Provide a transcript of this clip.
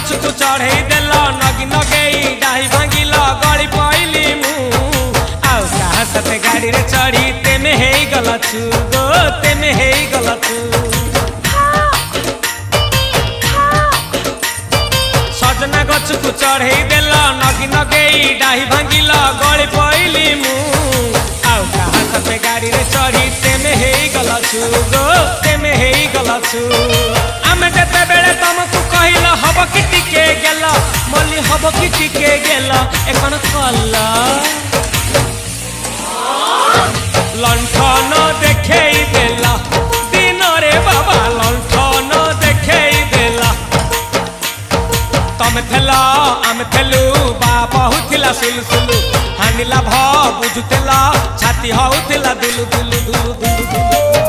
गछकु चढ़े देल नगी नगेई डाही भांगिल गली पइली मु आउ कहा सते गाड़ी रे चढ़ी तेमे हेई गला छु गो तेमे हेई गला छु सजना गछकु चढ़े देल नगी नगेई डाही भांगिल गली पइली मु आउ कहा सते गाड़ी रे चढ़ी तेमे हेई गला छु गो तेमे हेई गला छु आमे जेते बेले तुमको कहिल हब कि टिके गेल मल्ली हब कि टिके गेल एकन कल्ला लंठन देखेई देला दिन रे बाबा लंठन देखेई देला तमे थेला आमे थेलु बाबा हुथिला सुलसुलु हानिला भ बुझुतेला छाती हउथिला दुलु दुलु दुलु दुलु दुलु